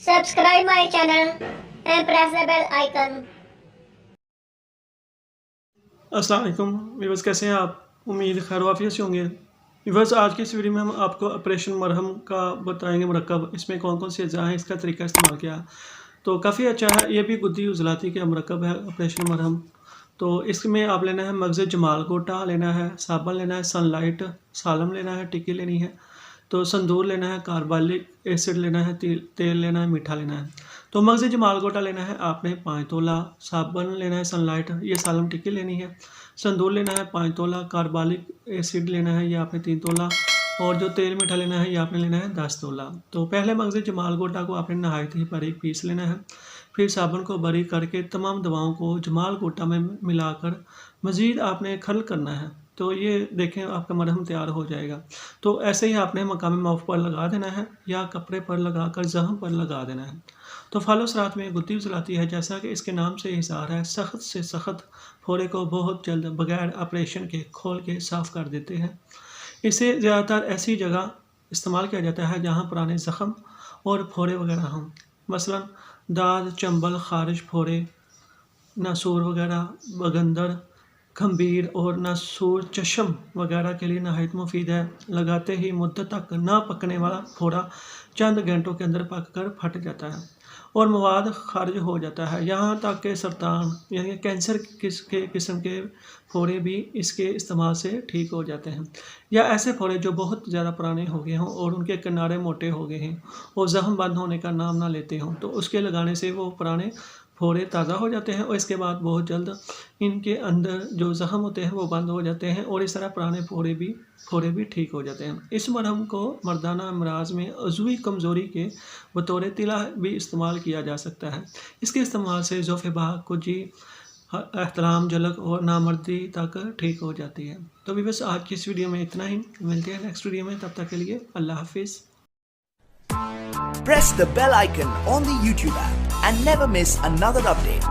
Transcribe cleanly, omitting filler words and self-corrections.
Subscribe my channel and press the bell icon. अस्सलाम वालेकुम viewers, कैसे हैं आप? उम्मीद खैर वाफियत से होंगे। व्यूअर्स, आज की इस वीडियो में हम आपको ऑपरेशन मरहम का बताएंगे मरकब, इसमें कौन कौन सी अज़ा हैं, इसका तरीका इस्तेमाल किया। तो काफ़ी अच्छा है, ये भी गुद्दी उजलाती का मरकब है ऑपरेशन मरहम। तो इसमें आप लेना है मगज़ जमाल गोटा लेना है, साबन लेना है, सनलाइट सालम लेना है, टिक्की लेनी है, तो संदूर लेना है, कार्बोलिक एसिड लेना है, तेल लेना है, मीठा लेना है। तो मगज़ जमाल गोटा लेना है आपने 5 तोला, साबन लेना है सनलाइट, ये सालम टिक्की लेनी है, संदूर लेना है 5 तोला, कार्बोलिक एसिड लेना है ये आपने 3 तोला, और जो तेल मीठा लेना है ये आपने लेना है 10 तोला। तो पहले मगज़ जमाल गोटा को आपने नहायत ही बारीक पीस लेना है, फिर साबुन को बारीक करके तमाम दवाओं को जमाल गोटा में मिलाकर मज़ीद आपने खल करना है। तो ये देखें आपका मरहम तैयार हो जाएगा। तो ऐसे ही आपने मकामी मौक़ पर लगा देना है या कपड़े पर लगाकर ज़ख्म पर लगा देना है। तो फालो सरात में गुद्दी उजलाती है, जैसा कि इसके नाम से इज़हार है, सख्त से सख्त फोड़े को बहुत जल्द बगैर ऑपरेशन के खोल के साफ़ कर देते हैं। इसे ज़्यादातर ऐसी जगह इस्तेमाल किया जाता है जहाँ पुराने ज़ख्म और फोड़े वगैरह हों, मसलन दाद, चंबल, खारिश, फोड़े, नासूर वगैरह, बगंदर, खंबीर और नासूर चशम वगैरह के लिए नहायत मुफीद है। लगाते ही मुद्दत तक ना पकने वाला फोड़ा चंद घंटों के अंदर पक कर फट जाता है और मवाद खारिज हो जाता है। यहाँ तक कि सरतान यानी कैंसर के किस्म के फोड़े भी इसके इस्तेमाल से ठीक हो जाते हैं, या ऐसे फोड़े जो बहुत ज़्यादा पुराने हो गए हों और उनके किनारे मोटे हो गए हैं और ज़ख्म बंद होने का नाम ना लेते हों, तो उसके लगाने से वो पुराने फोड़े ताज़ा हो जाते हैं और इसके बाद बहुत जल्द इनके अंदर जो ज़ख्म होते हैं वो बंद हो जाते हैं और इस तरह पुराने फोड़े भी ठीक हो जाते हैं। इस मरहम को मर्दाना अमराज में अज़वी कमज़ोरी के बतौर तिला भी इस्तेमाल किया जा सकता है। इसके इस्तेमाल से ज़ोफ़-ए-बा, कुजी, एहतराम, जलक और नामर्दी तक ठीक हो जाती है। तो भी बस आज की इस वीडियो में इतना ही, मिलते हैं नेक्स्ट वीडियो में, तब तक के लिए अल्लाह हाफिज़। Press the bell icon on the YouTube app and never miss another update.